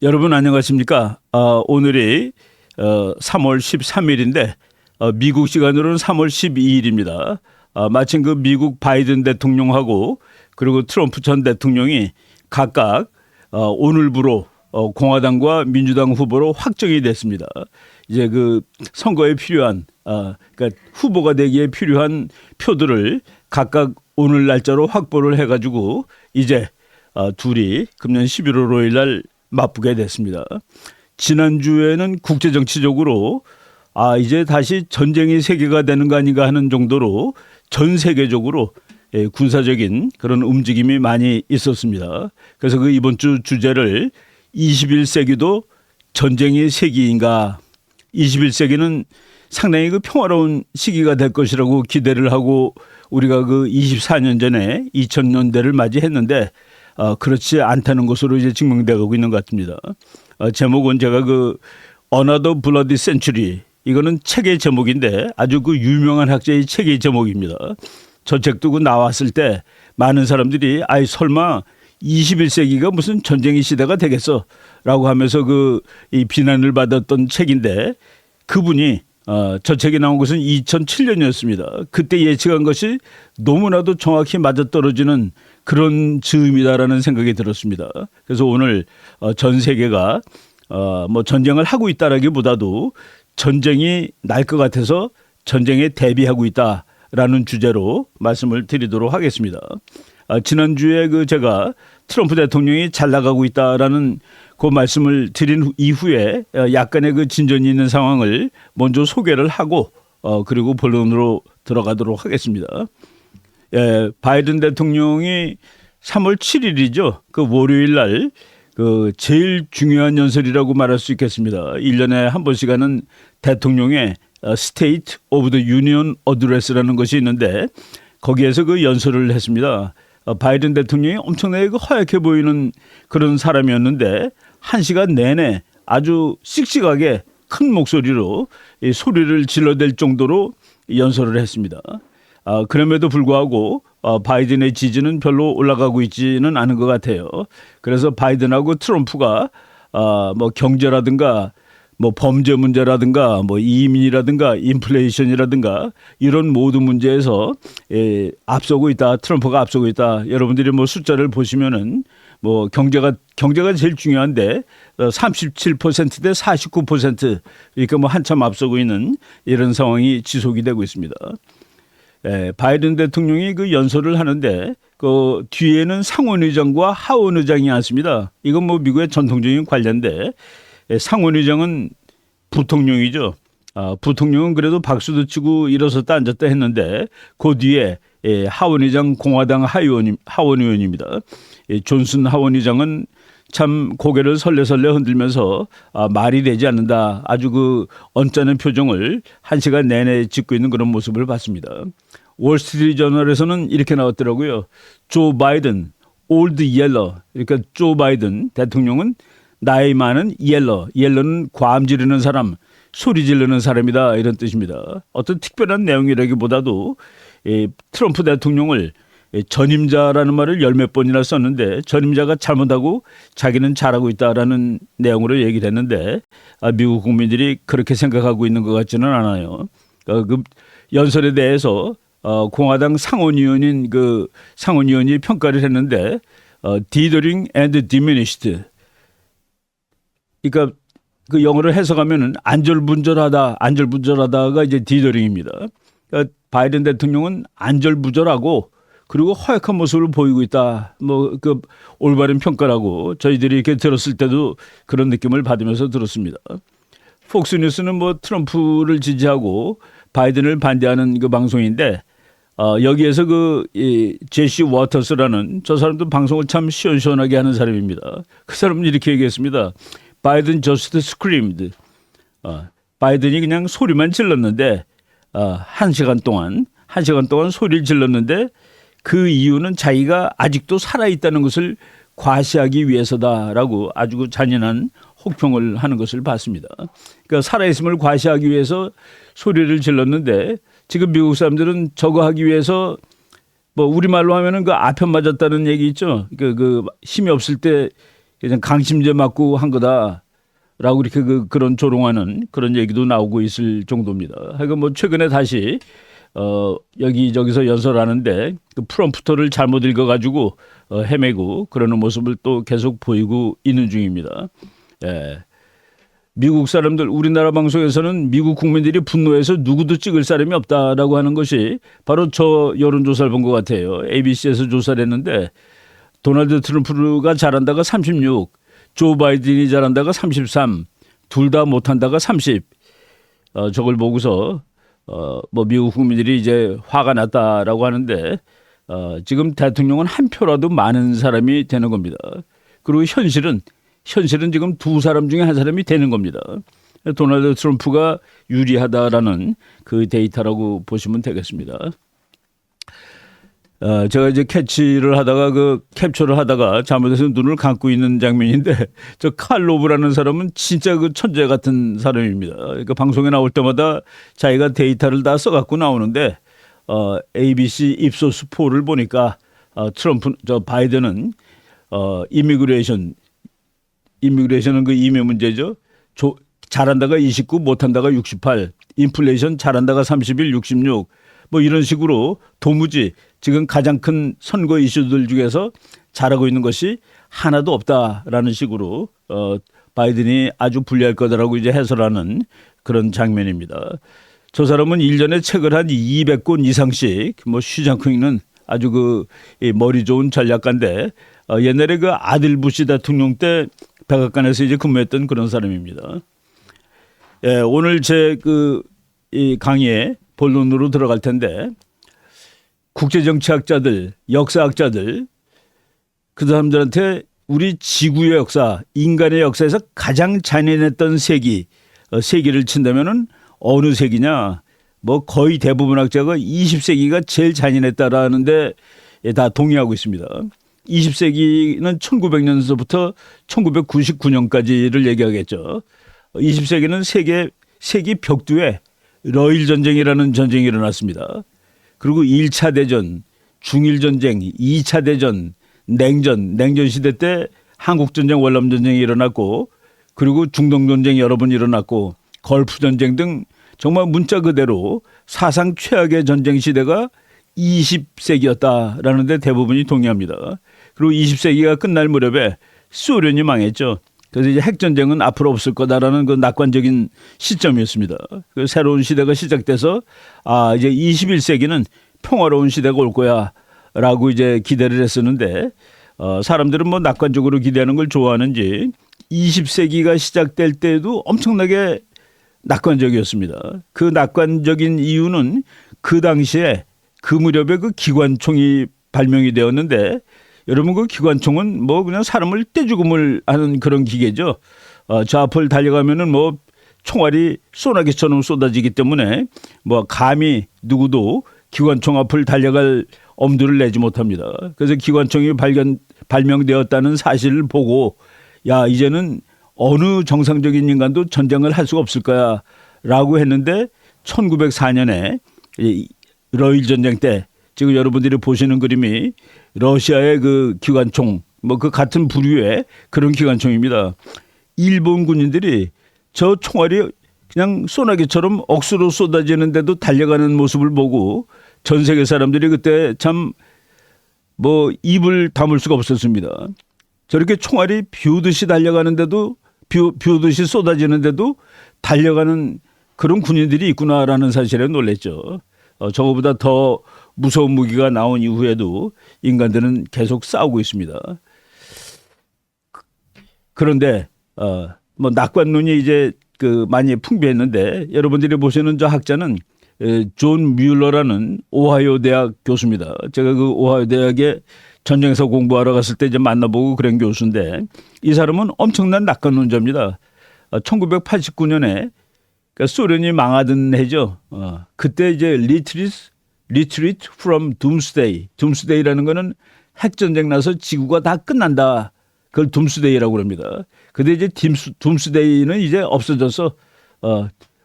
여러분 안녕하십니까? 오늘이 3월 13일인데 미국 시간으로는 3월 12일입니다. 마침 그 미국 바이든 대통령하고 그리고 트럼프 전 대통령이 각각 오늘부로 공화당과 민주당 후보로 확정이 됐습니다. 이제 그 선거에 필요한 그러니까 후보가 되기에 필요한 표들을 각각 오늘 날짜로 확보를 해가지고 이제 둘이 금년 11월 5일 날 맞붙게 됐습니다. 지난주에는 국제정치적으로 이제 다시 전쟁의 세계가 되는 거 아닌가 하는 정도로 전 세계적으로 군사적인 그런 움직임이 많이 있었습니다. 그래서 그 이번 주 주제를 21세기도 전쟁의 세기인가, 21세기는 상당히 그 평화로운 시기가 될 것이라고 기대를 하고 우리가 그 24년 전에 2000년대를 맞이했는데 그렇지 않다는 것으로 이제 증명되고 있는 것 같습니다. 제목은 제가 그 Another Bloody Century, 이거는 책의 제목인데 아주 그 유명한 학자의 책의 제목입니다. 저 책도 그 나왔을 때 많은 사람들이 설마 21세기가 무슨 전쟁의 시대가 되겠어 라고 하면서 이 비난을 받았던 책인데, 그분이 저 책이 나온 것은 2007년이었습니다. 그때 예측한 것이 너무나도 정확히 맞아떨어지는 그런 즈음이다라는 생각이 들었습니다. 그래서 오늘 전 세계가 뭐 전쟁을 하고 있다라기보다도 전쟁이 날 것 같아서 전쟁에 대비하고 있다라는 주제로 말씀을 드리도록 하겠습니다. 지난주에 제가 트럼프 대통령이 잘 나가고 있다라는 그 말씀을 드린 이후에 약간의 그 진전이 있는 상황을 먼저 소개를 하고 그리고 본론으로 들어가도록 하겠습니다. 바이든 대통령이 3월 7일이죠. 그 월요일 날 제일 중요한 연설이라고 말할 수 있겠습니다. 1년에 한 번씩 하는 대통령의 State of the Union Address라는 것이 있는데 거기에서 그 연설을 했습니다. 바이든 대통령이 엄청나게 허약해 보이는 그런 사람이었는데 1시간 내내 아주 씩씩하게 큰 목소리로 이 소리를 질러댈 정도로 연설을 했습니다. 그럼에도 불구하고 바이든의 지지는 별로 올라가고 있지는 않은 것 같아요. 그래서 바이든하고 트럼프가 뭐 경제라든가 뭐 범죄 문제라든가 뭐 이민이라든가 인플레이션이라든가 이런 모든 문제에서 앞서고 있다. 트럼프가 앞서고 있다. 여러분들이 뭐 숫자를 보시면은 뭐 경제가 제일 중요한데 37%대 49%, 그러니까 뭐 한참 앞서고 있는 이런 상황이 지속이 되고 있습니다. 바이든 대통령이 그 연설을 하는데 그 뒤에는 상원의장과 하원의장이 앉습니다. 이건 뭐 미국의 전통적인 관례인데 상원의장은 부통령이죠. 부통령은 그래도 박수도 치고 일어섰다 앉았다 했는데 그 뒤에 하원의장 공화당 하원의원입니다. 존슨 하원의장은 참 고개를 설레설레 흔들면서 말이 되지 않는다, 아주 그 언짢은 표정을 1시간 내내 짓고 있는 그런 모습을 봤습니다. 월스트리트 저널에서는 이렇게 나왔더라고요. 조 바이든 올드 옐러, 그러니까 조 바이든 대통령은 나이 많은 옐러는 괌 지르는 사람, 소리 지르는 사람이다, 이런 뜻입니다. 어떤 특별한 내용이라기보다도 트럼프 대통령을 전임자라는 말을 열몇 번이나 썼는데 전임자가 잘못하고 자기는 잘하고 있다라는 내용으로 얘기를 했는데 미국 국민들이 그렇게 생각하고 있는 것 같지는 않아요. 그 연설에 대해서 공화당 상원의원인 상원의원이 평가를 했는데 dithering and diminished, 그러니까 그 영어를 해석하면은 안절부절하다가 이제 디더링입니다. 그러니까 바이든 대통령은 안절부절하고 그리고 허약한 모습을 보이고 있다. 뭐 그 올바른 평가라고 저희들이 이렇게 들었을 때도 그런 느낌을 받으면서 들었습니다. 폭스뉴스는 뭐 트럼프를 지지하고 바이든을 반대하는 그 방송인데 여기에서 제시 워터스라는 저 사람도 방송을 참 시원시원하게 하는 사람입니다. 그 사람은 이렇게 얘기했습니다. 바이든 just screamed. 바이든이 그냥 소리만 질렀는데 1시간 동안 소리를 질렀는데 그 이유는 자기가 아직도 살아있다는 것을 과시하기 위해서다라고 아주 잔인한 혹평을 하는 것을 봤습니다. 그러니까 살아있음을 과시하기 위해서 소리를 질렀는데 지금 미국 사람들은 저거 하기 위해서 뭐 우리말로 하면은 그 아편 맞았다는 얘기 있죠. 그 힘이 없을 때 그냥 강심제 맞고 한 거다라고 이렇게 그런 조롱하는 그런 얘기도 나오고 있을 정도입니다. 하여간 뭐 최근에 다시 여기저기서 연설하는데 그 프롬프터를 잘못 읽어가지고 헤매고 그러는 모습을 또 계속 보이고 있는 중입니다. 예. 미국 사람들, 우리나라 방송에서는 미국 국민들이 분노해서 누구도 찍을 사람이 없다라고 하는 것이 바로 저 여론조사를 본 것 같아요. ABC에서 조사를 했는데 도널드 트럼프가 잘한다가 36, 조 바이든이 잘한다가 33, 둘 다 못한다가 30. 저걸 보고서 뭐 미국 국민들이 이제 화가 났다라고 하는데 지금 대통령은 한 표라도 많은 사람이 되는 겁니다. 그리고 현실은 지금 두 사람 중에 한 사람이 되는 겁니다. 도널드 트럼프가 유리하다라는 그 데이터라고 보시면 되겠습니다. 제가 이제 캡처를 하다가 잘못해서 눈을 감고 있는 장면인데 저 칼 로브라는 사람은 진짜 그 천재 같은 사람입니다. 그러니까 방송에 나올 때마다 자기가 데이터를 다 써갖고 나오는데 ABC 입소스 폴을 보니까 바이든은 이미그레이션은 그 이민 문제죠. 잘한다가 29, 못한다가 68, 인플레이션 잘한다가 31, 66, 뭐 이런 식으로 도무지 지금 가장 큰 선거 이슈들 중에서 잘하고 있는 것이 하나도 없다라는 식으로 바이든이 아주 불리할 거다라고 이제 해설하는 그런 장면입니다. 저 사람은 1년에 책을 한 200권 이상씩 뭐 쉬지 않고 읽는 아주 그 머리 좋은 전략가인데 옛날에 그 아들 부시 대통령 때 백악관에서 이제 근무했던 그런 사람입니다. 예, 오늘 제 이 강의에 본론으로 들어갈 텐데 국제정치학자들, 역사학자들 그 사람들한테 우리 지구의 역사, 인간의 역사에서 가장 잔인했던 세기를 친다면은 어느 세기냐? 뭐 거의 대부분 학자가 20세기가 제일 잔인했다라는데 다 동의하고 있습니다. 20세기는 1900년서부터 1999년까지를 얘기하겠죠. 20세기는 세계 벽두에 러일 전쟁이라는 전쟁이 일어났습니다. 그리고 1차 대전, 중일 전쟁, 2차 대전, 냉전 시대 때 한국 전쟁, 월남 전쟁이 일어났고 그리고 중동 전쟁이 여러 번 일어났고 걸프 전쟁 등 정말 문자 그대로 사상 최악의 전쟁 시대가 20세기였다라는 데 대부분이 동의합니다. 그리고 20세기가 끝날 무렵에 소련이 망했죠. 그래서 이제 핵전쟁은 앞으로 없을 거다라는 그 낙관적인 시점이었습니다. 그 새로운 시대가 시작돼서 이제 21세기는 평화로운 시대가 올 거야라고 이제 기대를 했었는데 사람들은 뭐 낙관적으로 기대하는 걸 좋아하는지 20세기가 시작될 때도 엄청나게 낙관적이었습니다. 그 낙관적인 이유는 그 당시에 그 무렵에 그 기관총이 발명이 되었는데 여러분 그 기관총은 뭐 그냥 사람을 떼죽음을 하는 그런 기계죠. 저 앞을 달려가면은 뭐 총알이 소나기처럼 쏟아지기 때문에 뭐 감히 누구도 기관총 앞을 달려갈 엄두를 내지 못합니다. 그래서 기관총이 발명되었다는 사실을 보고 야 이제는 어느 정상적인 인간도 전쟁을 할 수가 없을 거야라고 했는데 1904년에 러일 전쟁 때 지금 여러분들이 보시는 그림이 러시아의 그 기관총 뭐 그 같은 부류의 그런 기관총입니다. 일본 군인들이 저 총알이 그냥 소나기처럼 억수로 쏟아지는데도 달려가는 모습을 보고 전 세계 사람들이 그때 참 뭐 입을 다물 수가 없었습니다. 저렇게 총알이 비오듯이 달려가는데도 비오듯이 쏟아지는데도 달려가는 그런 군인들이 있구나라는 사실에 놀랐죠. 저거보다 더 무서운 무기가 나온 이후에도 인간들은 계속 싸우고 있습니다. 그런데 뭐 낙관론이 이제 그 많이 풍부했는데 여러분들이 보시는 저 학자는 존 뮬러라는 오하이오 대학 교수입니다. 제가 그 오하이오 대학에 전쟁에서 공부하러 갔을 때 이제 만나보고 그런 교수인데 이 사람은 엄청난 낙관론자입니다. 1989년에 그러니까 소련이 망하던 해죠. 그때 이제 Retreat from Doomsday라는 거는 핵전쟁 나서 지구가 다 끝난다. 그걸 둠스데이라고 합니다. 근데 이제 둠스데이는 이제 없어져서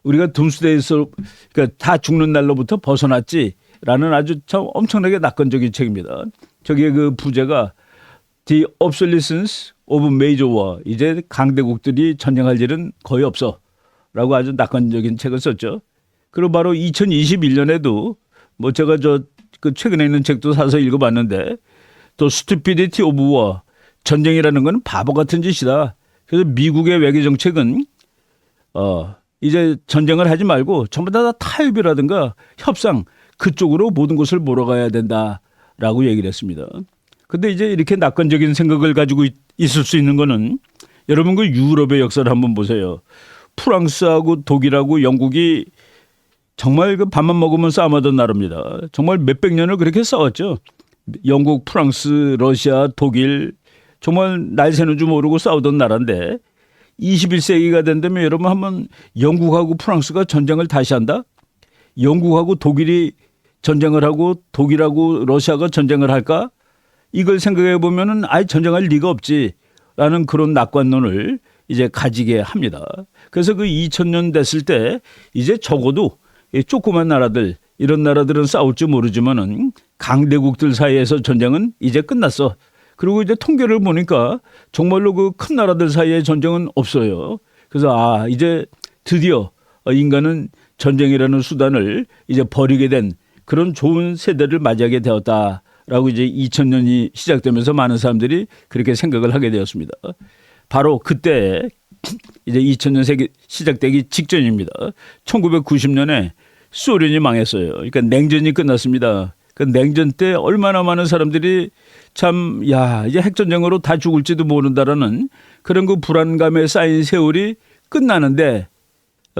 우리가 둠스데이에서 그러니까 다 죽는 날로부터 벗어났지라는 아주 참 엄청나게 낙관적인 책입니다. 저기에 그 부제가 The Obsolescence 오브 메이저 워, 이제 강대국들이 전쟁할 일은 거의 없어 라고 아주 낙관적인 책을 썼죠. 그리고 바로 2021년에도 뭐 제가 그 최근에 있는 책도 사서 읽어봤는데 또 스튜피디티 오브 워, 전쟁이라는 건 바보 같은 짓이다. 그래서 미국의 외교 정책은 이제 전쟁을 하지 말고 전부 다 타협이라든가 협상 그쪽으로 모든 것을 몰아가야 된다라고 얘기를 했습니다. 근데 이제 이렇게 낙관적인 생각을 가지고 있을 수 있는 거는 여러분 그 유럽의 역사를 한번 보세요. 프랑스하고 독일하고 영국이 정말 그 밥만 먹으면 싸움하던 나라입니다. 정말 몇백 년을 그렇게 싸웠죠. 영국, 프랑스, 러시아, 독일 정말 날 새는 줄 모르고 싸우던 나라인데 21세기가 된다면 여러분 한번 영국하고 프랑스가 전쟁을 다시 한다? 영국하고 독일이 전쟁을 하고 독일하고 러시아가 전쟁을 할까? 이걸 생각해 보면은 아예 전쟁할 리가 없지라는 그런 낙관론을 이제 가지게 합니다. 그래서 그 2000년 됐을 때 이제 적어도 조그만 나라들 이런 나라들은 싸울지 모르지만은 강대국들 사이에서 전쟁은 이제 끝났어. 그리고 이제 통계를 보니까 정말로 그 큰 나라들 사이에 전쟁은 없어요. 그래서 이제 드디어 인간은 전쟁이라는 수단을 이제 버리게 된 그런 좋은 세대를 맞이하게 되었다라고 이제 2000년이 시작되면서 많은 사람들이 그렇게 생각을 하게 되었습니다. 바로 그때 이제 2000년 시작되기 직전입니다. 1990년에 소련이 망했어요. 그러니까 냉전이 끝났습니다. 그 냉전 때 얼마나 많은 사람들이 참, 이제 핵전쟁으로 다 죽을지도 모른다라는 그런 그 불안감에 쌓인 세월이 끝나는데,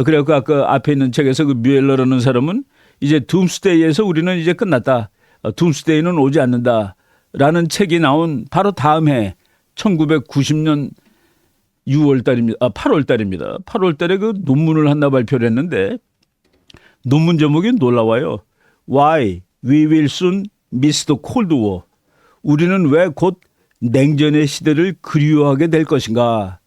그래갖고 아까 앞에 있는 책에서 그 뮤엘러라는 사람은 이제 둠스데이에서 우리는 이제 끝났다. 둠스데이는 오지 않는다라는 책이 나온 바로 다음 해 1990년 6월 달입니다. 8월 달입니다. 8월 달에 그 논문을 하나 발표를 했는데 논문 제목이 놀라워요. Why we will soon miss the Cold War. 우리는 왜 곧 냉전의 시대를 그리워하게 될 것인가.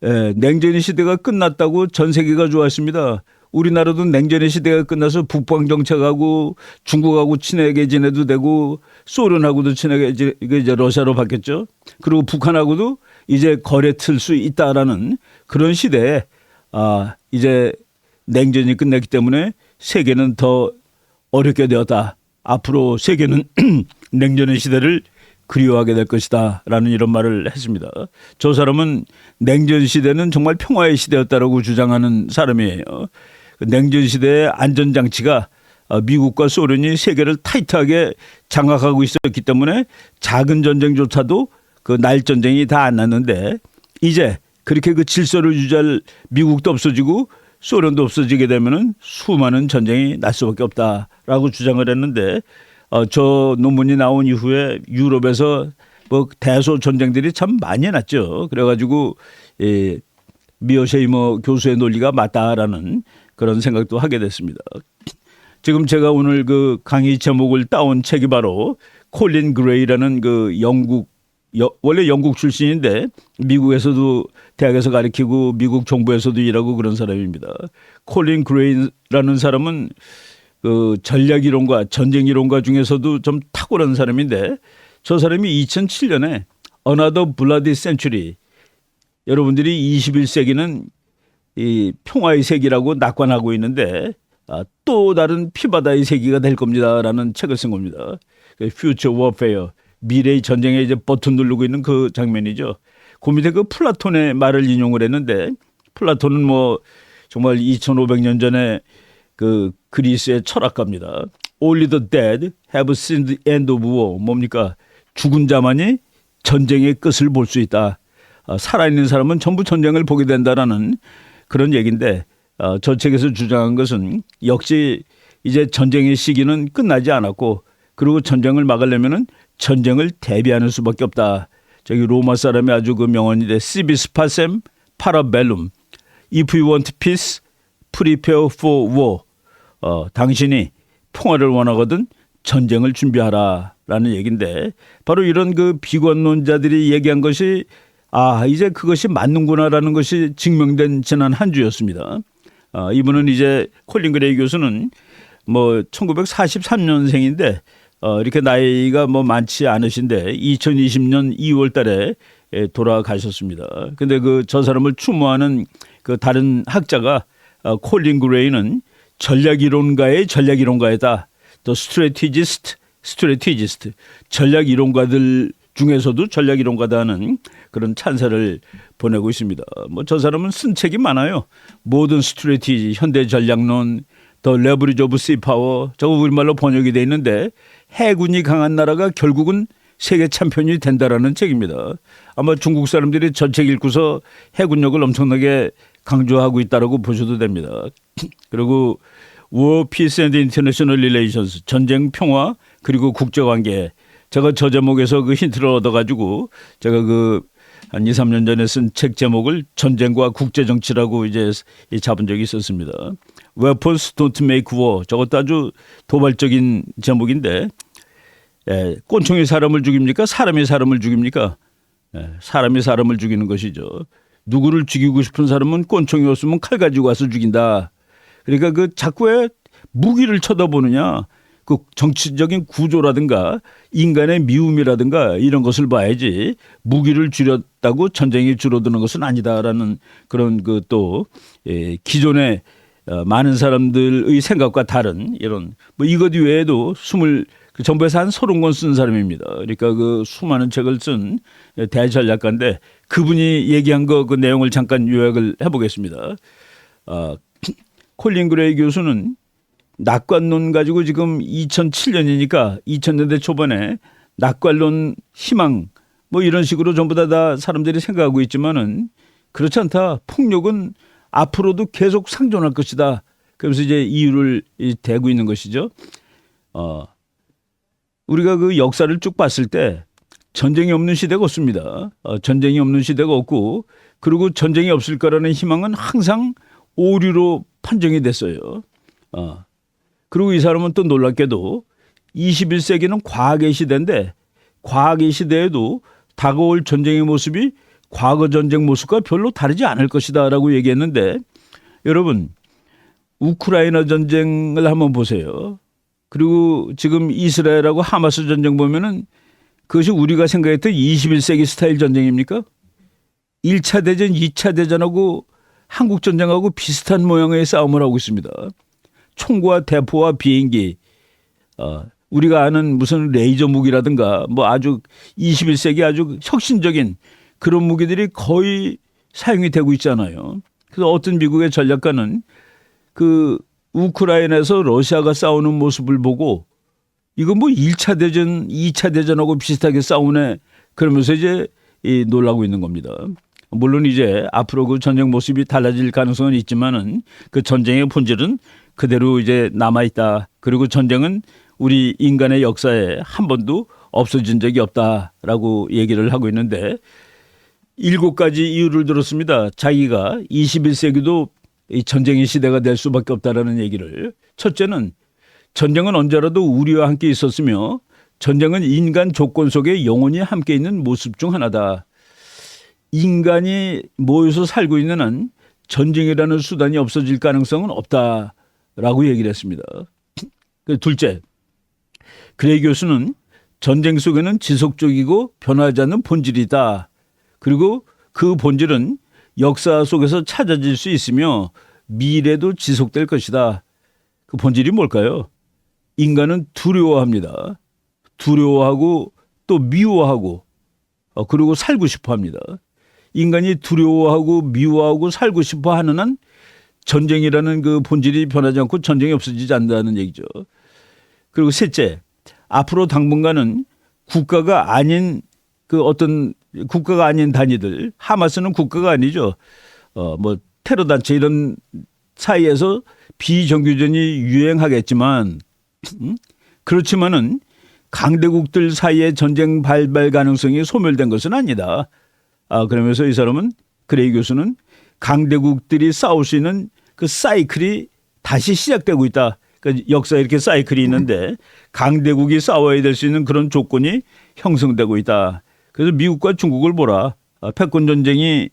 냉전의 시대가 끝났다고 전 세계가 좋아했습니다. 우리나라도 냉전의 시대가 끝나서 북방 정책하고 중국하고 친하게 지내도 되고 소련하고도 친하게 이제 러시아로 바뀌었죠. 그리고 북한하고도 이제 거래 틀 수 있다라는 그런 시대에 이제 냉전이 끝났기 때문에 세계는 더 어렵게 되었다. 앞으로 세계는 냉전의 시대를 그리워하게 될 것이다 라는 이런 말을 했습니다. 저 사람은 냉전 시대는 정말 평화의 시대였다라고 주장하는 사람이에요. 냉전 시대의 안전장치가 미국과 소련이 세계를 타이트하게 장악하고 있었기 때문에 작은 전쟁조차도 그 날 전쟁이 다 안 났는데 이제 그렇게 그 질서를 유지할 미국도 없어지고 소련도 없어지게 되면은 수많은 전쟁이 날 수밖에 없다라고 주장을 했는데 저 논문이 나온 이후에 유럽에서 뭐 대소 전쟁들이 참 많이 났죠. 그래가지고 미어쉐이머 교수의 논리가 맞다라는 그런 생각도 하게 됐습니다. 지금 제가 오늘 그 강의 제목을 따온 책이 바로 콜린 그레이라는 그 원래 영국 출신인데 미국에서도 대학에서 가르치고 미국 정부에서도 일하고 그런 사람입니다. 콜린 그레이라는 사람은 그 전략 이론과 전쟁 이론가 중에서도 좀 탁월한 사람인데 저 사람이 2007년에 Another Bloody Century, 여러분들이 21세기는 이 평화의 세기라고 낙관하고 있는데 또 다른 피바다의 세기가 될 겁니다라는 책을 쓴 겁니다. Future Warfare, 미래의 전쟁에 이제 버튼 누르고 있는 그 장면이죠. 그 밑에 그 플라톤의 말을 인용을 했는데 플라톤은 뭐 정말 2500년 전에 그 그리스의 철학가입니다. Only the dead have seen the end of war. 뭡니까? 죽은 자만이 전쟁의 끝을 볼 수 있다. 살아있는 사람은 전부 전쟁을 보게 된다라는 그런 얘기인데 저 책에서 주장한 것은 역시 이제 전쟁의 시기는 끝나지 않았고 그리고 전쟁을 막으려면은 전쟁을 대비하는 수밖에 없다. 저기 로마 사람이 아주 그 명언인데 Civis pacem para bellum. If you want peace, prepare for war. 당신이 평화를 원하거든 전쟁을 준비하라라는 얘기인데 바로 이런 그 비관론자들이 얘기한 것이 이제 그것이 맞는구나라는 것이 증명된 지난 한 주였습니다. 이분은 이제 콜린 그레이 교수는 뭐 1943년생인데 이렇게 나이가 뭐 많지 않으신데 2020년 2월 달에 돌아가셨습니다. 근데 저 사람을 추모하는 그 다른 학자가 콜린 그레이는 전략이론가의 전략이론가이다. 또 스트레티지스트 전략 이론가들 중에서도 전략 이론가다는 그런 찬사를 보내고 있습니다. 뭐 저 사람은 쓴 책이 많아요. 모든 스트레티지, 현대 전략론, 더 레버리지 오브 씨 파워, 저거 우리말로 번역이 돼 있는데 해군이 강한 나라가 결국은 세계 챔피언이 된다라는 책입니다. 아마 중국 사람들이 저 책 읽고서 해군력을 엄청나게 강조하고 있다라고 보셔도 됩니다. 그리고 War, Peace and International Relations, 전쟁, 평화, 그리고 국제관계. 제가 저 제목에서 그 힌트를 얻어가지고 제가 한 2, 3년 전에 쓴 책 제목을 전쟁과 국제정치라고 이제 잡은 적이 있었습니다. Weapons don't make war. 저것도 아주 도발적인 제목인데, 꼰총이 사람을 죽입니까? 사람이 사람을 죽입니까? 사람이 사람을 죽이는 것이죠. 누구를 죽이고 싶은 사람은 꼰총이 없으면 칼 가지고 와서 죽인다. 그러니까 자꾸 왜 무기를 쳐다보느냐. 그 정치적인 구조라든가 인간의 미움이라든가 이런 것을 봐야지 무기를 줄였다고 전쟁이 줄어드는 것은 아니다라는 그런 또 기존의 많은 사람들의 생각과 다른 이런 뭐 이것 외에도 전부에서 한 30권 쓴 사람입니다. 그러니까 수많은 책을 쓴 대전략가인데 그분이 얘기한 그 내용을 잠깐 요약을 해보겠습니다. 콜린 그레이 교수는 낙관론 가지고 지금 2007년이니까 2000년대 초반에 낙관론 희망 뭐 이런 식으로 전부 다 사람들이 생각하고 있지만은 그렇지 않다. 폭력은 앞으로도 계속 상존할 것이다. 그래서 이제 이유를 대고 있는 것이죠. 우리가 그 역사를 쭉 봤을 때 전쟁이 없는 시대가 없습니다. 전쟁이 없는 시대가 없고 그리고 전쟁이 없을 거라는 희망은 항상 오류로 판정이 됐어요. 그리고 이 사람은 또 놀랍게도 21세기는 과학의 시대인데 과학의 시대에도 다가올 전쟁의 모습이 과거 전쟁 모습과 별로 다르지 않을 것이다 라고 얘기했는데 여러분 우크라이나 전쟁을 한번 보세요. 그리고 지금 이스라엘하고 하마스 전쟁 보면은 그것이 우리가 생각했던 21세기 스타일 전쟁입니까? 1차 대전, 2차 대전하고 한국 전쟁하고 비슷한 모양의 싸움을 하고 있습니다. 총과 대포와 비행기, 우리가 아는 무슨 레이저 무기라든가 뭐 아주 21세기 아주 혁신적인 그런 무기들이 거의 사용이 되고 있잖아요. 그래서 어떤 미국의 전략가는 우크라이나에서 러시아가 싸우는 모습을 보고 이건 뭐 1차 대전, 2차 대전하고 비슷하게 싸우네 그러면서 이제 놀라고 있는 겁니다. 물론 이제 앞으로 그 전쟁 모습이 달라질 가능성은 있지만은 그 전쟁의 본질은 그대로 이제 남아있다. 그리고 전쟁은 우리 인간의 역사에 한 번도 없어진 적이 없다라고 얘기를 하고 있는데 7가지 이유를 들었습니다. 자기가 21세기도 이 전쟁의 시대가 될 수밖에 없다라는 얘기를. 첫째는 전쟁은 언제라도 우리와 함께 있었으며 전쟁은 인간 조건 속에 영원히 함께 있는 모습 중 하나다. 인간이 모여서 살고 있는 한 전쟁이라는 수단이 없어질 가능성은 없다라고 얘기를 했습니다. 둘째, 그레이 교수는 전쟁 속에는 지속적이고 변하지 않는 본질이 있다. 그리고 그 본질은 역사 속에서 찾아질 수 있으며 미래도 지속될 것이다. 그 본질이 뭘까요? 인간은 두려워합니다. 두려워하고 또 미워하고 그리고 살고 싶어 합니다. 인간이 두려워하고 미워하고 살고 싶어 하는 한 전쟁이라는 그 본질이 변하지 않고 전쟁이 없어지지 않는다는 얘기죠. 그리고 셋째, 앞으로 당분간은 국가가 아닌 국가가 아닌 단위들, 하마스는 국가가 아니죠. 뭐 테러 단체 이런 사이에서 비정규전이 유행하겠지만, 그렇지만은 강대국들 사이의 전쟁 발발 가능성이 소멸된 것은 아니다. 그러면서 이 사람은 그레이 교수는 강대국들이 싸울 수 있는 그 사이클이 다시 시작되고 있다. 그러니까 역사에 이렇게 사이클이 있는데 강대국이 싸워야 될 수 있는 그런 조건이 형성되고 있다. 그래서 미국과 중국을 보라. 패권 전쟁이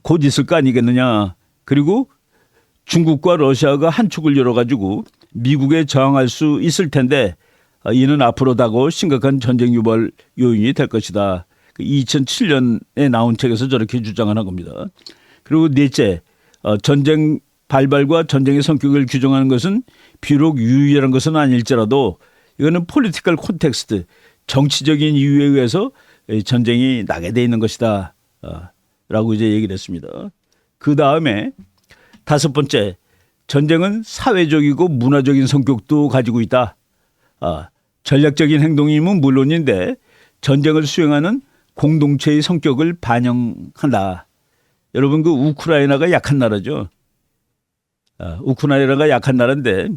곧 있을 거 아니겠느냐. 그리고 중국과 러시아가 한 축을 열어가지고 미국에 저항할 수 있을 텐데 이는 앞으로 다가올 심각한 전쟁 유발 요인이 될 것이다. 2007년에 나온 책에서 저렇게 주장하는 겁니다. 그리고 넷째, 전쟁 발발과 전쟁의 성격을 규정하는 것은 비록 유일한 것은 아닐지라도 이거는 폴리티컬 콘텍스트, 정치적인 이유에 의해서 전쟁이 나게 돼 있는 것이다 라고 이제 얘기를 했습니다. 그 다음에 다섯 번째, 전쟁은 사회적이고 문화적인 성격도 가지고 있다. 전략적인 행동이면 물론인데 전쟁을 수행하는 공동체의 성격을 반영한다. 여러분 그 우크라이나가 약한 나라죠. 우크라이나가 약한 나라인데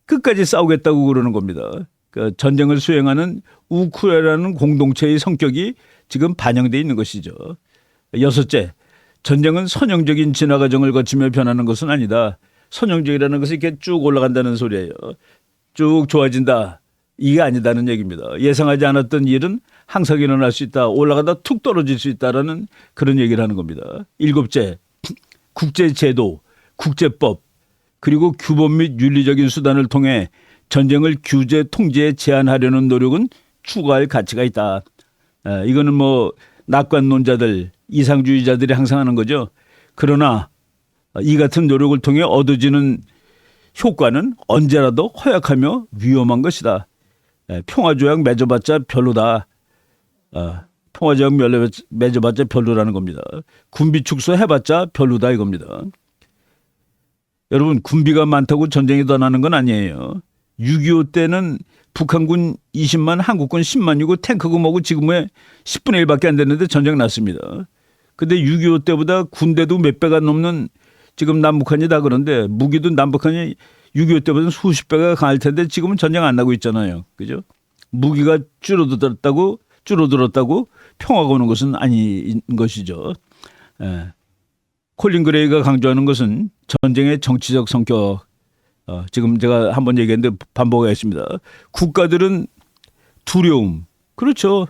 끝까지 싸우겠다고 그러는 겁니다. 그 전쟁을 수행하는 우크라이나는 공동체의 성격이 지금 반영되어 있는 것이죠. 여섯째, 전쟁은 선형적인 진화 과정을 거치며 변하는 것은 아니다. 선형적이라는 것이 이렇게 쭉 올라간다는 소리예요. 쭉 좋아진다. 이게 아니다는 얘기입니다. 예상하지 않았던 일은 항상 일어날 수 있다. 올라가다 툭 떨어질 수 있다라는 그런 얘기를 하는 겁니다. 일곱째, 국제제도, 국제법, 그리고 규범 및 윤리적인 수단을 통해 전쟁을 규제, 통제에 제한하려는 노력은 추가할 가치가 있다. 이거는 뭐 낙관론자들, 이상주의자들이 항상 하는 거죠. 그러나 이 같은 노력을 통해 얻어지는 효과는 언제라도 허약하며 위험한 것이다. 평화조약 맺어봤자 별로다. 평화조약 맺어봤자 별로라는 겁니다. 군비 축소 해봤자 별로다 이겁니다. 여러분 군비가 많다고 전쟁이 더 나는 건 아니에요. 6.25 때는 북한군 20만, 한국군 10만이고 탱크고 뭐고 지금의 10분의 1밖에 안 됐는데 전쟁 났습니다. 근데 6.25 때보다 군대도 몇 배가 넘는 지금 남북한이 다 그런데 무기도 남북한이 6.25 때보다 수십 배가 강할 텐데 지금은 전쟁 안 나고 있잖아요. 그죠? 무기가 줄어들었다고 평화가 오는 것은 아닌 것이죠. 콜린 그레이가 강조하는 것은 전쟁의 정치적 성격. 지금 제가 한번 얘기했는데 반복하겠습니다. 국가들은 두려움. 그렇죠.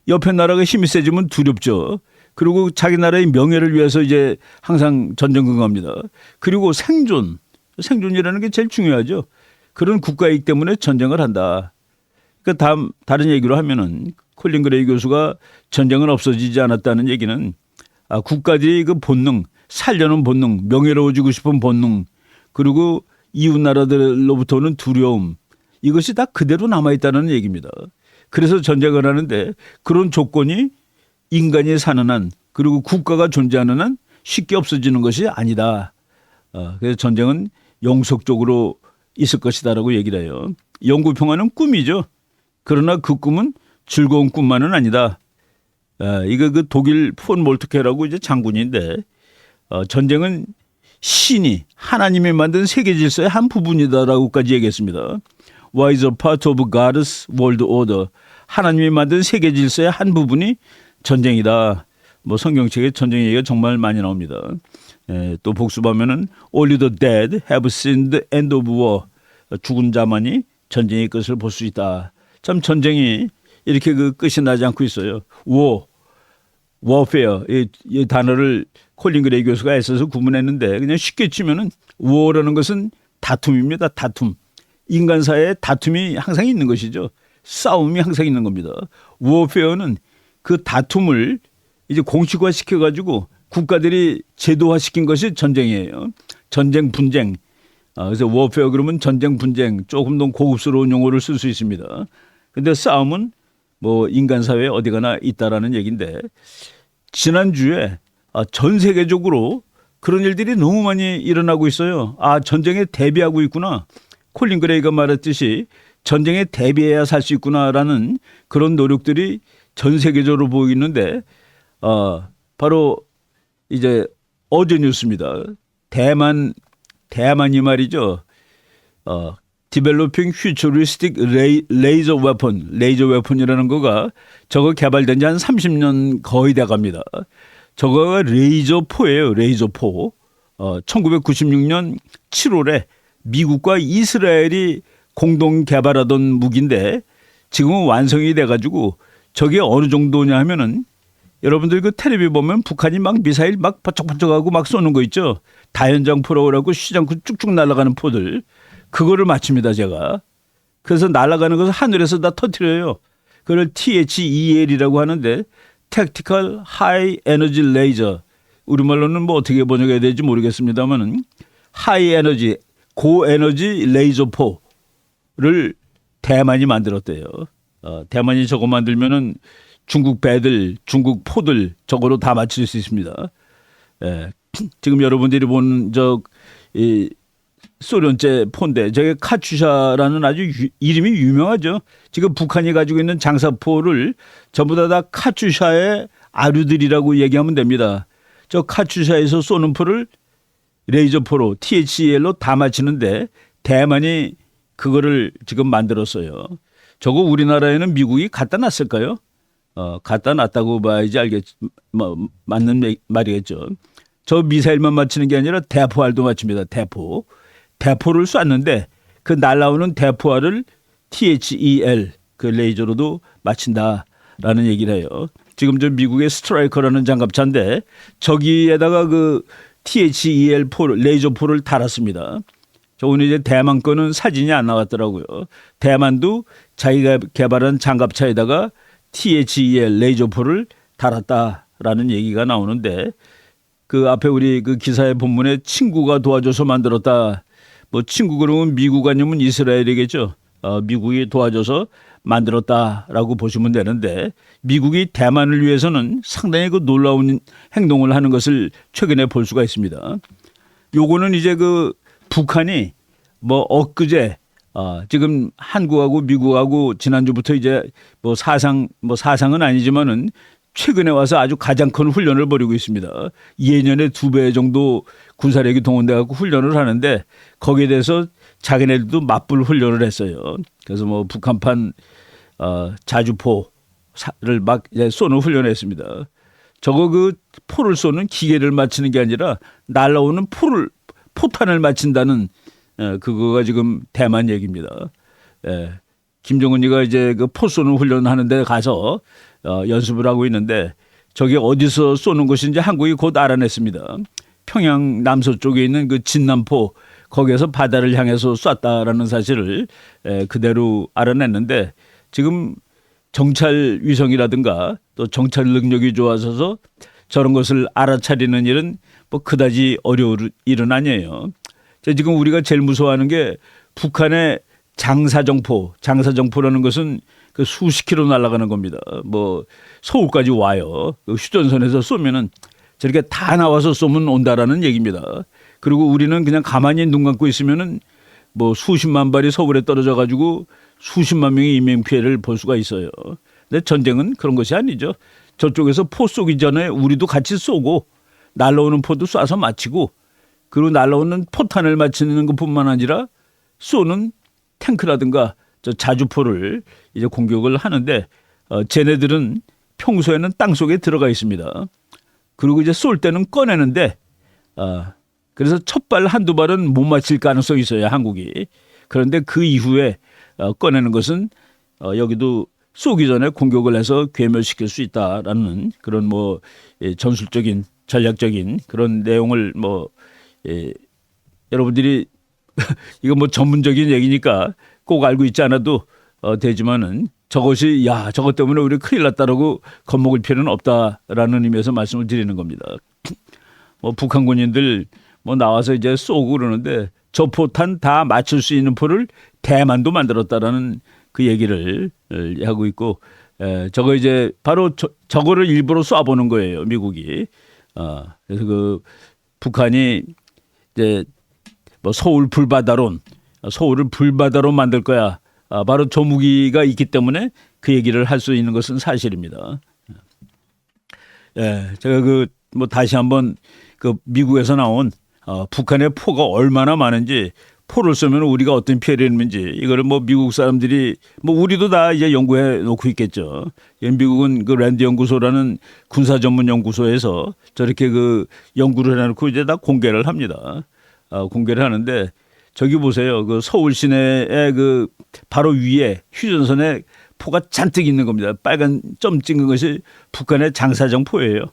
옆에 나라가 힘이 세지면 두렵죠. 그리고 자기 나라의 명예를 위해서 이제 항상 전쟁 근거합니다. 그리고 생존이라는 게 제일 중요하죠. 그런 국가이기 때문에 전쟁을 한다. 그러니까 다른 얘기로 하면은 콜린 그레이 교수가 전쟁은 없어지지 않았다는 얘기는 국가들이 그 본능, 살려는 본능, 명예로워지고 싶은 본능, 그리고 이웃 나라들로부터는 두려움, 이것이 다 그대로 남아있다는 얘기입니다. 그래서 전쟁을 하는데 그런 조건이 인간이 사는 한 그리고 국가가 존재하는 한 쉽게 없어지는 것이 아니다. 그래서 전쟁은 영속적으로 있을 것이다라고 얘기를 해요. 영구 평화는 꿈이죠. 그러나 그 꿈은 즐거운 꿈만은 아니다. 이거 그 독일 폰 몰트케라고 이제 장군인데 전쟁은 신이 하나님이 만든 세계 질서의 한 부분이다라고까지 얘기했습니다. War is a part of God's world order. 하나님이 만든 세계 질서의 한 부분이 전쟁이다. 뭐 성경책에 전쟁 얘기가 정말 많이 나옵니다. 또 복습하면은 Only the dead have seen the end of war. 죽은 자만이 전쟁의 끝을 볼 수 있다. 참 전쟁이 이렇게 그 끝이 나지 않고 있어요. warfare 이 단어를 콜린 그레이 교수가 애써서 구분했는데 그냥 쉽게 치면은 war라는 것은 다툼입니다. 다툼. 인간사회에 다툼이 항상 있는 것이죠. 싸움이 항상 있는 겁니다. warfare는 그 다툼을 이제 공식화 시켜가지고 국가들이 제도화시킨 것이 전쟁이에요. 전쟁, 분쟁. 그래서 warfare 그러면 전쟁, 분쟁 조금 더 고급스러운 용어를 쓸 수 있습니다. 근데 싸움은 뭐 인간 사회에 어디 가나 있다라는 얘기인데 지난주에 전 세계적으로 그런 일들이 너무 많이 일어나고 있어요. 전쟁에 대비하고 있구나. 콜린 그레이가 말했듯이 전쟁에 대비해야 살 수 있구나라는 그런 노력들이 전 세계적으로 보이는데 바로 이제 어제 뉴스입니다. 대만이 말이죠. Developing Futuristic Laser Weapon, 레이저 웨폰이라는 거가 저거 개발된 지 한 30년 거의 돼 갑니다. 저거가 레이저포예요. 레이저포. 1996년 7월에 미국과 이스라엘이 공동 개발하던 무기인데 지금은 완성이 돼가지고 저게 어느 정도냐 하면은 여러분들 그 텔레비 보면 북한이 막 미사일 막 번쩍번쩍하고 막 쏘는 거 있죠. 다연장 포라고 쉬지 않고 쭉쭉 날아가는 포들. 그거를 맞춥니다 제가. 그래서 날아가는 것을 하늘에서 다 터뜨려요. 그걸 THEL이라고 하는데 Tactical High Energy Laser. 우리말로는 뭐 어떻게 번역해야 될지 모르겠습니다만은 하이 에너지, 고에너지 레이저포를 대만이 만들었대요. 대만이 저거 만들면은 중국 배들, 중국 포들 저거로 다 맞출 수 있습니다. 예, 지금 여러분들이 본 이 소련제 포인데 저게 카츄샤라는 아주 이름이 유명하죠. 지금 북한이 가지고 있는 장사포를 전부 다 카츄샤의 아류들이라고 얘기하면 됩니다. 저 카츄샤에서 쏘는 포를 레이저포로 THEL로 다 맞히는데 대만이 그거를 지금 만들었어요. 저거 우리나라에는 미국이 갖다 놨을까요? 갖다 놨다고 봐야지 맞는 말이겠죠. 저 미사일만 맞히는 게 아니라 대포알도 맞춥니다. 대포를 쐈는데 그 날아오는 대포알을 THEL 그 레이저로도 맞힌다라는 얘기를 해요. 지금 저 미국의 스트라이커라는 장갑차인데 저기에다가 그 THEL 레이저포를 달았습니다. 저 오늘 이제 대만 거는 사진이 안 나왔더라고요. 대만도 자기가 개발한 장갑차에다가 THEL 레이저포를 달았다라는 얘기가 나오는데 그 앞에 우리 그 기사의 본문에 친구가 도와줘서 만들었다. 뭐 친구 그러면 미국 아니면 이스라엘이겠죠. 미국이 도와줘서 만들었다라고 보시면 되는데 미국이 대만을 위해서는 상당히 그 놀라운 행동을 하는 것을 최근에 볼 수가 있습니다. 요거는 이제 그 북한이 뭐 엊그제 지금 한국하고 미국하고 지난주부터 이제 뭐 사상은 아니지만은 최근에 와서 아주 가장 큰 훈련을 벌이고 있습니다. 예년에 2배 정도 군사력이 동원돼 갖고 훈련을 하는데 거기에 대해서 자기네들도 맞불 훈련을 했어요. 그래서 뭐 북한판 자주포를 막 쏘는 훈련을 했습니다. 저거 그 포를 쏘는 기계를 맞추는 게 아니라 날아오는 포탄을 맞춘다는 그거가 지금 대만 얘기입니다. 김정은이가 이제 그 포 쏘는 훈련 하는데 가서 연습을 하고 있는데 저게 어디서 쏘는 것인지 한국이 곧 알아냈습니다. 평양 남서쪽에 있는 그 진남포 거기에서 바다를 향해서 쐈다라는 사실을 그대로 알아냈는데 지금 정찰 위성이라든가 또 정찰 능력이 좋아져서 저런 것을 알아차리는 일은 뭐 그다지 어려운 일은 아니에요. 지금 우리가 제일 무서워하는 게 북한의 장사정포라는 것은 그 수십 킬로 날아가는 겁니다. 뭐 서울까지 와요. 그 휴전선에서 쏘면은 저렇게 다 나와서 쏘면 온다라는 얘기입니다. 그리고 우리는 그냥 가만히 눈 감고 있으면은 뭐 수십만 발이 서울에 떨어져 가지고 수십만 명의 인명 피해를 볼 수가 있어요. 근데 전쟁은 그런 것이 아니죠. 저쪽에서 포 쏘기 전에 우리도 같이 쏘고 날아오는 포도 쏴서 맞히고 그리고 날아오는 포탄을 맞히는 것뿐만 아니라 쏘는 탱크라든가 저 자주포를 이제 공격을 하는데 쟤네들은 평소에는 땅 속에 들어가 있습니다. 그리고 이제 쏠 때는 꺼내는데 그래서 첫 발 한두 발은 못 맞힐 가능성이 있어요, 한국이. 그런데 그 이후에 꺼내는 것은 여기도 쏘기 전에 공격을 해서 괴멸시킬 수 있다라는 그런 뭐 전술적인 전략적인 그런 내용을 뭐 여러분들이 이거 뭐 전문적인 얘기니까 꼭 알고 있지 않아도 되지만은 저것이 저것 때문에 우리 큰일 났다라고 겁먹을 필요는 없다라는 의미에서 말씀을 드리는 겁니다. 뭐 북한 군인들 뭐 나와서 이제 쏘고 그러는데 저 포탄 다 맞출 수 있는 포를 대만도 만들었다라는 그 얘기를 하고 있고 저거 이제 바로 저거를 일부러 쏴보는 거예요, 미국이. 그래서 그 북한이 이제 뭐 서울을 불바다로 만들 거야. 바로 저 무기가 있기 때문에 그 얘기를 할 수 있는 것은 사실입니다. 제가 뭐 다시 한번 그 미국에서 나온 북한의 포가 얼마나 많은지 포를 쏘면 우리가 어떤 피해를 입는지 이거를 뭐 미국 사람들이 뭐 우리도 다 이제 연구해 놓고 있겠죠. 미국은 그 랜드 연구소라는 군사 전문 연구소에서 저렇게 그 연구를 해놓고 이제 다 공개를 합니다. 공개를 하는데 저기 보세요. 그 서울 시내의 그 바로 위에 휴전선에 포가 잔뜩 있는 겁니다. 빨간 점 찍은 것이 북한의 장사정포예요.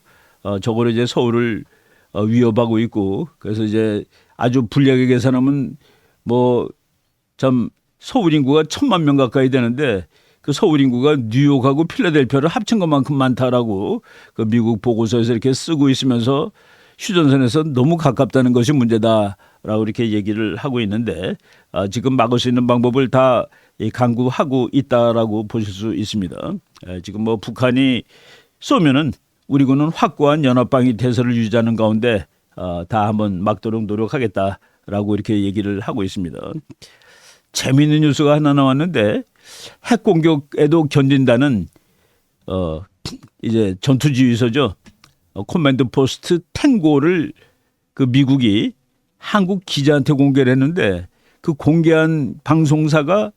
저거를 이제 서울을 위협하고 있고 그래서 이제 아주 불리하게 계산하면 뭐 참 서울 인구가 1,000만 명 가까이 되는데 그 서울 인구가 뉴욕하고 필라델피아를 합친 것만큼 많다라고 그 미국 보고서에서 이렇게 쓰고 있으면서 휴전선에서 너무 가깝다는 것이 문제다라고 이렇게 얘기를 하고 있는데 지금 막을 수 있는 방법을 다 강구하고 있다라고 보실 수 있습니다. 지금 뭐 북한이 쏘면은 우리 군은 확고한 연합방위 태세를 유지하는 가운데 다 한번 막도록 노력하겠다라고 이렇게 얘기를 하고 있습니다. 재미있는 뉴스가 하나 나왔는데 핵 공격에도 견딘다는 이제 전투지휘소죠. 코맨드 포스트 탱고를 그 미국이 한국 기자한테 공개를 했는데 그 공개한 방송사가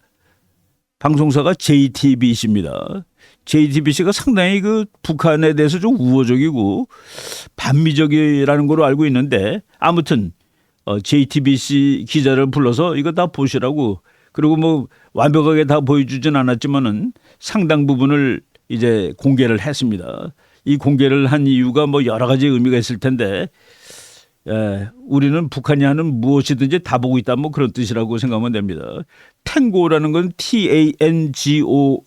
JTBC입니다. JTBC가 상당히 그 북한에 대해서 좀 우호적이고 반미적이라는 걸로 알고 있는데 아무튼 JTBC 기자를 불러서 이거 다 보시라고 그리고 뭐 완벽하게 다 보여주진 않았지만은 상당 부분을 이제 공개를 했습니다. 이 공개를 한 이유가 뭐 여러 가지 의미가 있을 텐데 우리는 북한이 하는 무엇이든지 다 보고 있다 뭐 그런 뜻이라고 생각하면 됩니다. 탱고라는 건 TANGO를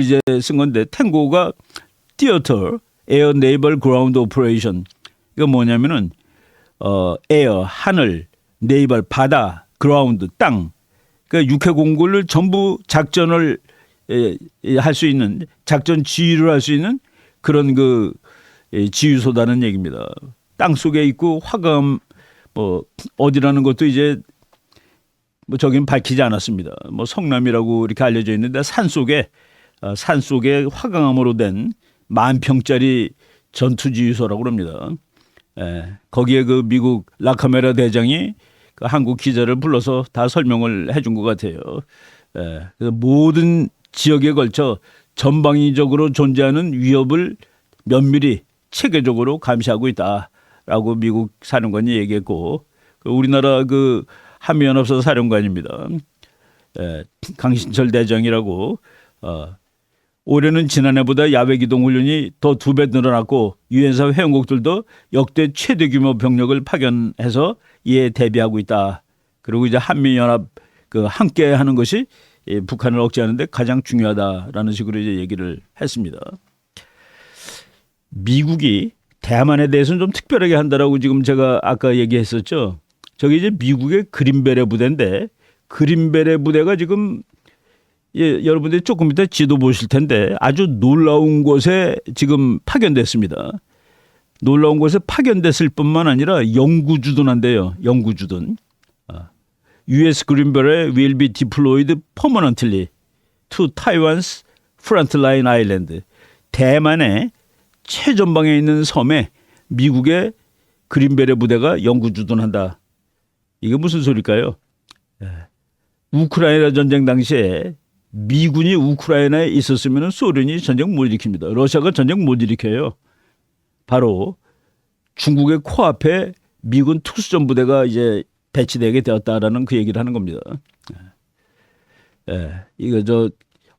이제 쓴 건데 탱고가 Theater Air Naval Ground Operation 이거 뭐냐면은 에어 하늘 네이벌 바다 그라운드 땅 그러니까 육해 공군을 전부 작전을 할 수 있는 작전 지휘를 할 수 있는 그런 그 지휘소다는 얘기입니다. 땅 속에 있고 화감 뭐 어디라는 것도 이제 뭐 저긴 밝히지 않았습니다. 뭐 성남이라고 이렇게 알려져 있는데 산 속에 화강암으로 된 10,000평짜리 전투지휘소라고 합니다. 거기에 그 미국 라카메라 대장이 그 한국 기자를 불러서 다 설명을 해준 것 같아요. 그래서 모든 지역에 걸쳐 전방위적으로 존재하는 위협을 면밀히 체계적으로 감시하고 있다라고 미국 사령관이 얘기했고 우리나라 그 한미연합사 사령관입니다. 강신철 대장이라고 올해는 지난해보다 야외 기동 훈련이 더 2배 늘어났고 유엔사 회원국들도 역대 최대 규모 병력을 파견해서 이에 대비하고 있다. 그리고 이제 한미연합 그 함께 하는 것이 북한을 억제하는 데 가장 중요하다라는 식으로 이제 얘기를 했습니다. 미국이 대만에 대해서는 좀 특별하게 한다라고 지금 제가 아까 얘기했었죠. 저기 이제 미국의 그린베레 부대인데 그린베레 부대가 지금 여러분들이 조금 이따 지도 보실 텐데 아주 놀라운 곳에 지금 파견됐습니다. 놀라운 곳에 파견됐을 뿐만 아니라 영구주둔한대요. 영구주둔. U.S. Green Beret will be deployed permanently to Taiwan's frontline island. 대만의 최전방에 있는 섬에 미국의 그린베레 부대가 영구주둔한다. 이게 무슨 소리일까요? 우크라이나 전쟁 당시에 미군이 우크라이나에 있었으면 소련이 전쟁 못 일으킵니다. 러시아가 전쟁 못 일으켜요. 바로 중국의 코앞에 미군 특수전 부대가 이제 배치되게 되었다라는 그 얘기를 하는 겁니다. 이거 저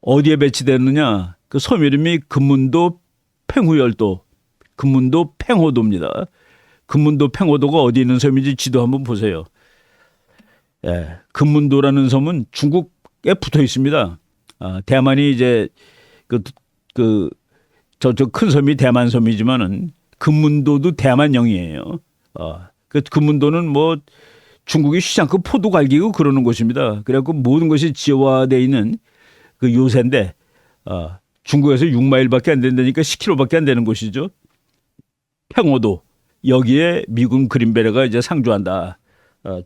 어디에 배치됐느냐? 그 섬 이름이 금문도 팽후열도, 금문도 팽호도입니다. 금문도 팽호도가 어디 있는 섬인지 지도 한번 보세요. 금문도라는 섬은 중국에 붙어 있습니다. 대만이 이제 저쪽 큰 섬이 대만 섬이지만은 금문도도 대만령이에요. 그 금문도는 뭐 중국이 시장급 포도 갈기고 그러는 곳입니다. 그래갖고 모든 것이 지화되어 있는 그 요새인데 중국에서 6마일밖에 안 된다니까 10km밖에 안 되는 곳이죠. 평호도 여기에 미군 그린베레가 이제 상주한다.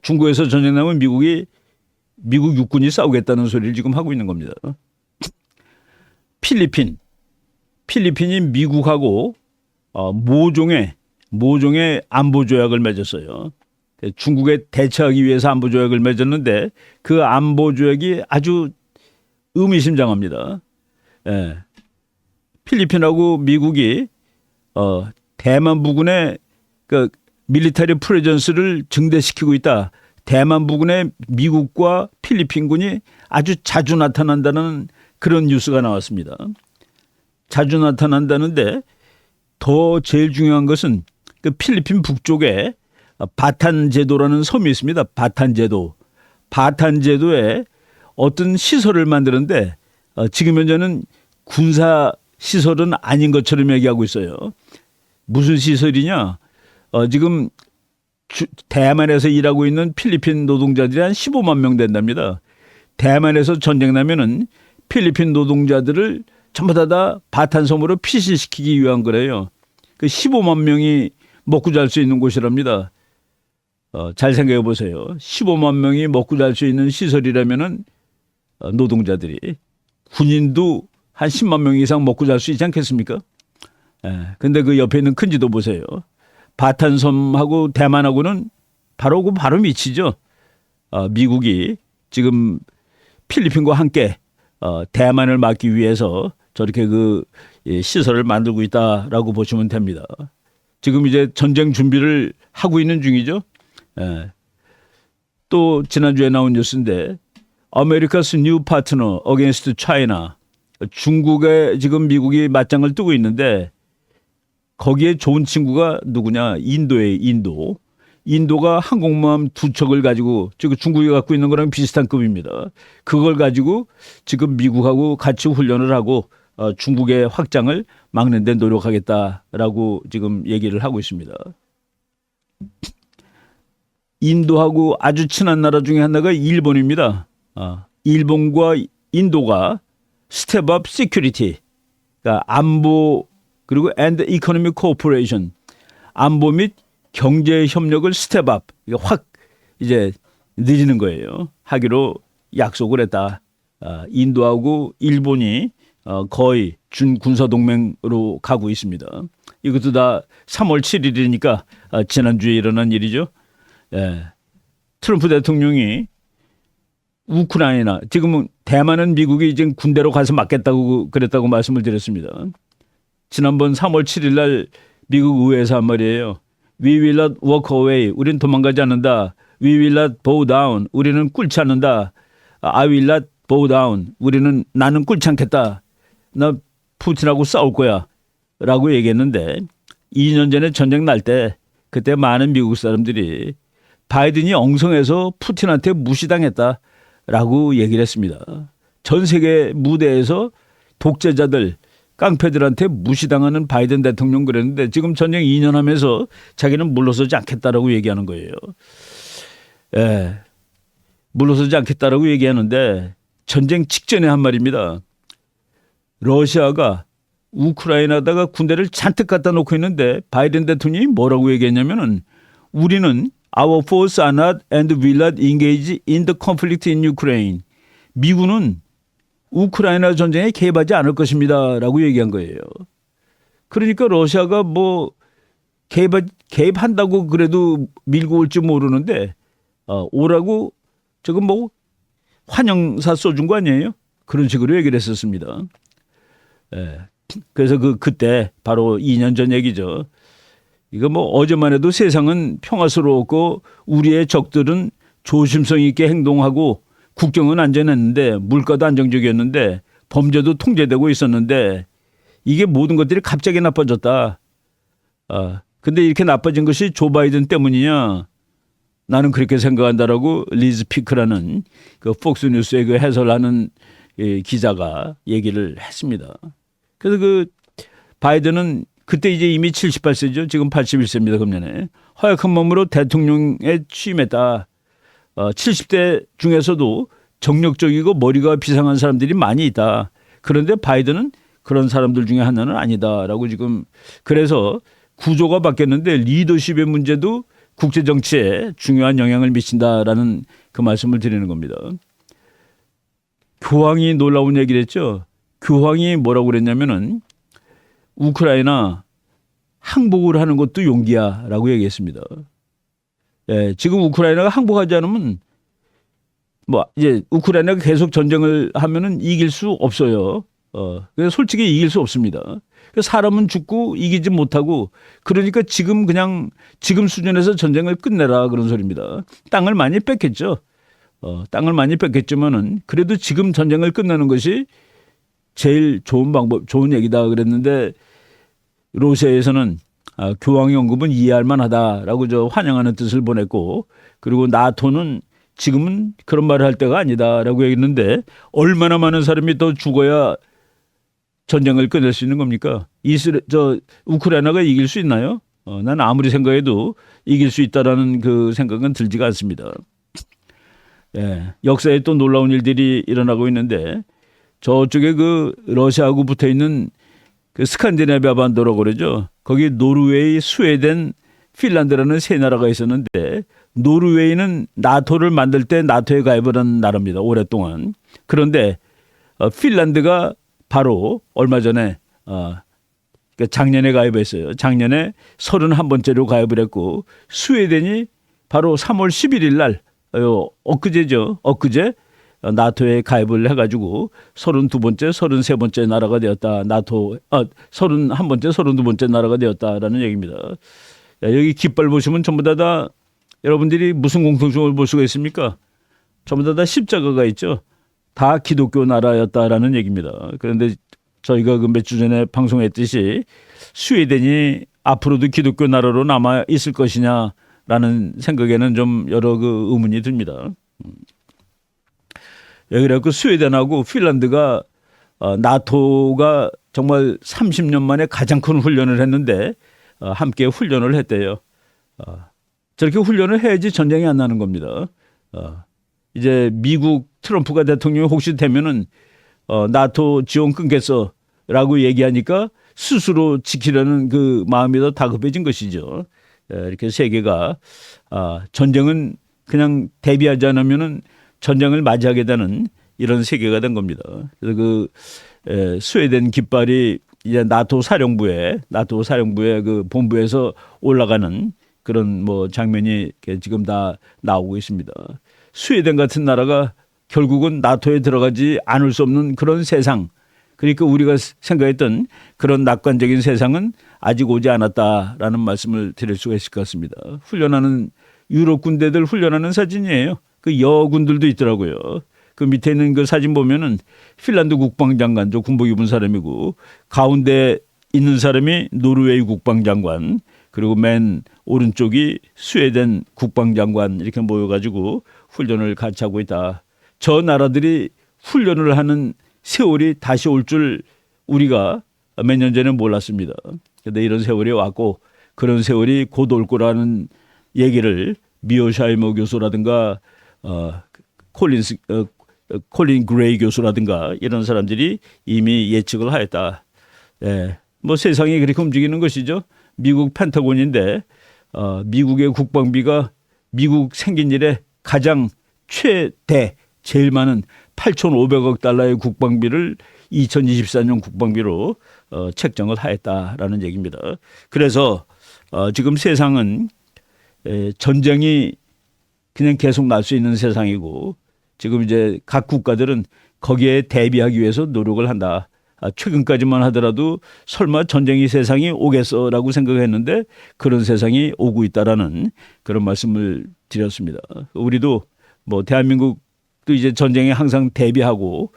중국에서 전쟁 나면 미국 육군이 싸우겠다는 소리를 지금 하고 있는 겁니다. 필리핀이 미국하고 모종의 안보 조약을 맺었어요. 중국에 대처하기 위해서 안보 조약을 맺었는데 그 안보 조약이 아주 의미심장합니다. 필리핀하고 미국이 대만 부근에 그 밀리터리 프레전스를 증대시키고 있다. 대만 부근에 미국과 필리핀군이 아주 자주 나타난다는 그런 뉴스가 나왔습니다. 자주 나타난다는데 더 제일 중요한 것은 그 필리핀 북쪽에 바탄제도라는 섬이 있습니다. 바탄제도에 어떤 시설을 만드는데 지금 현재는 군사 시설은 아닌 것처럼 얘기하고 있어요. 무슨 시설이냐? 지금 대만에서 일하고 있는 필리핀 노동자들이 한 15만 명 된답니다. 대만에서 전쟁 나면은 필리핀 노동자들을 전부 다 바탄섬으로 피신시키기 위한 거래요. 그 15만 명이 먹고 잘 수 있는 곳이랍니다. 잘 생각해 보세요. 15만 명이 먹고 잘 수 있는 시설이라면은 노동자들이 군인도 한 10만 명 이상 먹고 잘 수 있지 않겠습니까? 근데 그 옆에 있는 큰 지도 보세요. 바탄섬하고 대만하고는 바로 밑이죠. 미국이 지금 필리핀과 함께 대만을 막기 위해서 저렇게 그 시설을 만들고 있다라고 보시면 됩니다. 지금 이제 전쟁 준비를 하고 있는 중이죠. 또 지난주에 나온 뉴스인데 America's new partner against China. 중국에 지금 미국이 맞짱을 뜨고 있는데 거기에 좋은 친구가 누구냐? 인도예요. 인도가 항공모함 2척을 가지고 지금 중국이 갖고 있는 거랑 비슷한 급입니다. 그걸 가지고 지금 미국하고 같이 훈련을 하고 중국의 확장을 막는 데 노력하겠다라고 지금 얘기를 하고 있습니다. 인도하고 아주 친한 나라 중에 하나가 일본입니다. 일본과 인도가 스텝업 시큐리티, 그러니까 안보 그리고 and economic cooperation, 안보 및 경제 협력을 스텝업, 확 이제 늦는 거예요. 하기로 약속을 했다. 인도하고 일본이 거의 준군사 동맹으로 가고 있습니다. 이것도 다 3월 7일이니까 지난주에 일어난 일이죠. 트럼프 대통령이 우크라이나, 지금은 대만은 미국이 이제 군대로 가서 막겠다고 그랬다고 말씀을 드렸습니다. 지난번 3월 7일 날 미국 의회에서 한 말이에요. We will not walk away. 우리는 도망가지 않는다. We will not bow down. 우리는 꿇지 않는다. I will not bow down. 나는 꿇지 않겠다. 나 푸틴하고 싸울 거야. 라고 얘기했는데 2년 전에 전쟁 날 때 그때 많은 미국 사람들이 바이든이 엉성해서 푸틴한테 무시당했다라고 얘기를 했습니다. 전 세계 무대에서 독재자들, 깡패들한테 무시당하는 바이든 대통령 그랬는데 지금 전쟁 2년 하면서 자기는 물러서지 않겠다라고 얘기하는 거예요. 물러서지 않겠다라고 얘기하는데 전쟁 직전에 한 말입니다. 러시아가 우크라이나다가 군대를 잔뜩 갖다 놓고 있는데 바이든 대통령이 뭐라고 얘기했냐면은 우리는 Our forces are not and will not engage in the conflict in Ukraine. 미군은 우크라이나 전쟁에 개입하지 않을 것입니다. 라고 얘기한 거예요. 그러니까 러시아가 뭐 개입한다고 그래도 밀고 올지 모르는데 오라고 저건 뭐 환영사 써준 거 아니에요? 그런 식으로 얘기를 했었습니다. 그래서 그때 바로 2년 전 얘기죠. 이거 뭐 어제만 해도 세상은 평화스러웠고 우리의 적들은 조심성 있게 행동하고 국경은 안전했는데 물가도 안정적이었는데 범죄도 통제되고 있었는데 이게 모든 것들이 갑자기 나빠졌다. 근데 이렇게 나빠진 것이 조 바이든 때문이냐? 나는 그렇게 생각한다라고 리즈 피크라는 그 폭스뉴스의 그 해설하는 기자가 얘기를 했습니다. 그래서 그 바이든은 그때 이제 이미 78세죠. 지금 81세입니다. 금년에. 허약한 몸으로 대통령에 취임했다. 70대 중에서도 정력적이고 머리가 비상한 사람들이 많이 있다. 그런데 바이든은 그런 사람들 중에 하나는 아니다라고 지금 그래서 구조가 바뀌었는데 리더십의 문제도 국제 정치에 중요한 영향을 미친다라는 그 말씀을 드리는 겁니다. 교황이 놀라운 얘기를 했죠. 교황이 뭐라고 그랬냐면은 우크라이나 항복을 하는 것도 용기야라고 얘기했습니다. 지금 우크라이나가 항복하지 않으면 뭐 이제 우크라이나가 계속 전쟁을 하면은 이길 수 없어요. 그래서 솔직히 이길 수 없습니다. 사람은 죽고 이기지 못하고 그러니까 지금 수준에서 전쟁을 끝내라 그런 소리입니다. 땅을 많이 뺏겠죠. 땅을 많이 뺏겠지만은 그래도 지금 전쟁을 끝내는 것이 제일 좋은 방법, 좋은 얘기다 그랬는데 러시아에서는 교황의 언급은 이해할 만하다라고 환영하는 뜻을 보냈고 그리고 나토는 지금은 그런 말을 할 때가 아니다라고 얘기했는데 얼마나 많은 사람이 더 죽어야 전쟁을 끝낼 수 있는 겁니까? 우크라이나가 이길 수 있나요? 난 아무리 생각해도 이길 수 있다라는 그 생각은 들지가 않습니다. 예, 역사에 또 놀라운 일들이 일어나고 있는데 저쪽에 그 러시아하고 붙어 있는 그 스칸디나비아 반도라고 그러죠. 거기 노르웨이, 스웨덴, 핀란드라는 세 나라가 있었는데 노르웨이는 나토를 만들 때 나토에 가입을 한 나라입니다. 오랫동안. 그런데 핀란드가 바로 얼마 전에 그러니까 작년에 가입했어요. 작년에 31번째로 가입을 했고 스웨덴이 바로 3월 11일 날 엊그제죠. 엊그제 나토에 가입을 해가지고 32번째, 33번째 나라가 되었다. 나토 31번째, 32번째 나라가 되었다라는 얘기입니다. 여기 깃발 보시면 전부 다 여러분들이 무슨 공통점을 볼 수가 있습니까? 전부 다 십자가가 있죠. 다 기독교 나라였다라는 얘기입니다. 그런데 저희가 그 몇 주 전에 방송했듯이 스웨덴이 앞으로도 기독교 나라로 남아 있을 것이냐라는 생각에는 좀 여러 그 의문이 듭니다. 그래갖고 스웨덴하고 핀란드가 나토가 정말 30년 만에 가장 큰 훈련을 했는데 함께 훈련을 했대요. 저렇게 훈련을 해야지 전쟁이 안 나는 겁니다. 이제 미국 트럼프가 대통령이 혹시 되면은 나토 지원 끊겠어라고 얘기하니까 스스로 지키려는 그 마음이 더 다급해진 것이죠. 이렇게 세계가 전쟁은 그냥 대비하지 않으면은 전쟁을 맞이하게 되는 이런 세계가 된 겁니다. 그래서 그 스웨덴 깃발이 이제 나토 사령부의 그 본부에서 올라가는 그런 뭐 장면이 지금 다 나오고 있습니다. 스웨덴 같은 나라가 결국은 나토에 들어가지 않을 수 없는 그런 세상. 그러니까 우리가 생각했던 그런 낙관적인 세상은 아직 오지 않았다라는 말씀을 드릴 수가 있을 것 같습니다. 훈련하는 유럽 군대들 훈련하는 사진이에요. 그 여군들도 있더라고요. 그 밑에 있는 그 사진 보면은 핀란드 국방장관도 군복 입은 사람이고 가운데 있는 사람이 노르웨이 국방장관 그리고 맨 오른쪽이 스웨덴 국방장관 이렇게 모여가지고 훈련을 같이 하고 있다. 저 나라들이 훈련을 하는 세월이 다시 올 줄 우리가 몇 년 전에 몰랐습니다. 그런데 이런 세월이 왔고 그런 세월이 곧 올 거라는 얘기를 미오샤이머 교수라든가 콜린 그레이 교수라든가 이런 사람들이 이미 예측을 하였다. 예, 뭐 세상이 그렇게 움직이는 것이죠. 미국 펜타곤인데 미국의 국방비가 미국 생긴 이래 가장 최대 제일 많은 8,500억 달러의 국방비를 2024년 국방비로 책정을 하였다라는 얘기입니다. 그래서 지금 세상은 전쟁이 그냥 계속 날 수 있는 세상이고 지금 이제 각 국가들은 거기에 대비하기 위해서 노력을 한다. 최근까지만 하더라도 설마 전쟁이 세상이 오겠어라고 생각했는데 그런 세상이 오고 있다라는 그런 말씀을 드렸습니다. 우리도 뭐 대한민국도 이제 전쟁에 항상 대비하고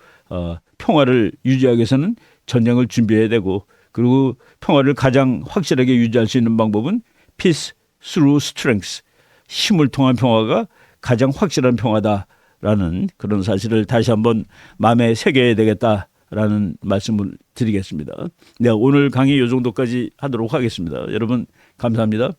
평화를 유지하기 위해서는 전쟁을 준비해야 되고 그리고 평화를 가장 확실하게 유지할 수 있는 방법은 peace through strength. 힘을 통한 평화가 가장 확실한 평화다라는 그런 사실을 다시 한번 마음에 새겨야 되겠다라는 말씀을 드리겠습니다. 네, 오늘 강의 이 정도까지 하도록 하겠습니다. 여러분 감사합니다.